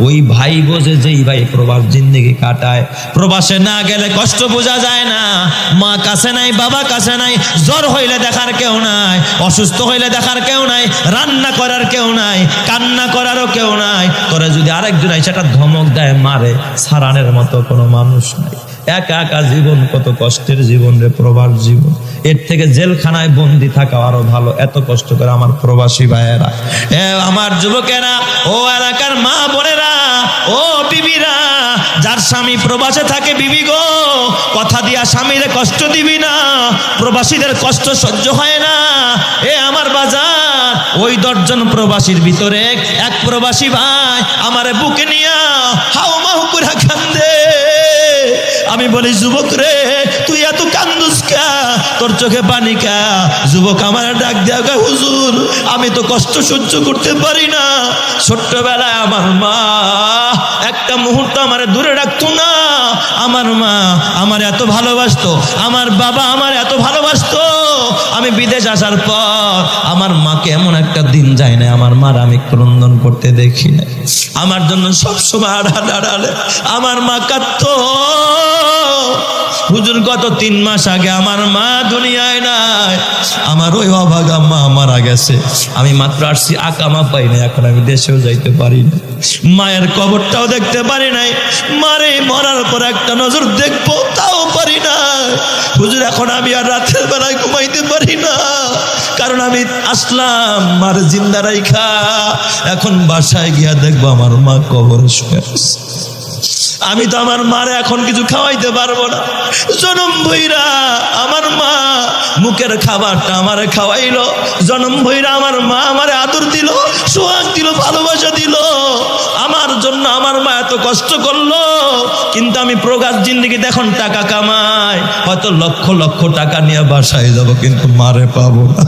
ওই ভাই বোঝে যেই ভাই প্রবাস জিন্দেগি কাটায়। প্রবাসে না গেলে কষ্ট বোঝা যায় না। মা কাছে নাই, বাবা কাছে নাই, জ্বর হইলে দেখার কেউ নাই, অসুস্থ হইলে দেখার কেউ নাই, রান্না করার কেউ নাই, কান্না করারও কেউ নাই। তোরে যদি আরেকজন সেটা ধমক দেয়, মারে, সারানের মতো কোনো মানুষ নাই। একা একা জীবন, কত কষ্টের জীবন রে প্রবাস জীবন। এর থেকে জেলখানায় বন্দি থাকা আরো ভালো। এত কষ্ট করে আমার প্রবাসী ভাইয়েরা, আমার যুবকেরা, ও এলাকার মা বোনেরা, ও বিবিরা, যার স্বামী প্রবাসে থাকে, বিবি গো, কথা দিয়া স্বামীরে কষ্ট দিবি না। প্রবাসীদের কষ্ট সহ্য হয় না। এ আমার বাজার, ওই 10 জন প্রবাসীর ভিতরে এক প্রবাসী ভাই আমারে বুকে নিয়া হাউ মাউ করে কান্দে। আমি বলি, যুবক রে, তুই এত কান্দুস কা? তোর চোখে পানি কা? যুবক আমার ডাক দেয়া, হুজুর, আমি তো কষ্ট সহ্য করতে পারি না। ছোট্টবেলায় আমার মা একটা মুহূর্ত আমার দূরে রাখতো না। আমার মা আমার এত ভালোবাসতো, আমার বাবা আমার এত ভালোবাসতো। আমি বিদেশ আসার পর আমার মাকে এমন একটা দিন যায় না আমার মার আমি ক্রন্দন করতে দেখি না। আমার জন্য সবসময় আড়ালে আমার মা কাঁদতো। হুজুর, গত 3 মাস আগে আমার মা দুনিয়ায় নাই। আমার ওই অভাগা মা মারা গেছে। আমি মাত্র আসছি, আকামা পাই না, এখন আমি দেশেও যাইতে পারি না, মায়ের কবরটাও দেখতে পারি নাই। মারে মরার পর একটা নজর দেখবো তাও পারি না। হুজুর, এখন আমি আর রাতের বেলায় ঘুমাইতে পারি না, কারণ আমি আসলাম মার জিন্দা রাইখা, এখন বাসায় গিয়া দেখবো আমার মা কবরে শুয়ে আছে। আমি তো আমার মারে এখন কিছু খাওয়াইতে পারবো না। জনম ভইরা আমার মা মুখের খাবারটা আমারে খাওয়াইলো। জনম ভইরা আমার মা আমারে আদর দিল, সোহাগ দিল, ভালোবাসা দিল। আমার জন্য আমার মা এত কষ্ট করলো। কিন্তু আমি প্রবাস জিন্দেগিতে এখন টাকা কামাই, হয়তো লক্ষ লক্ষ টাকা নিয়ে বাসায় যাব, কিন্তু মারে পাবো না।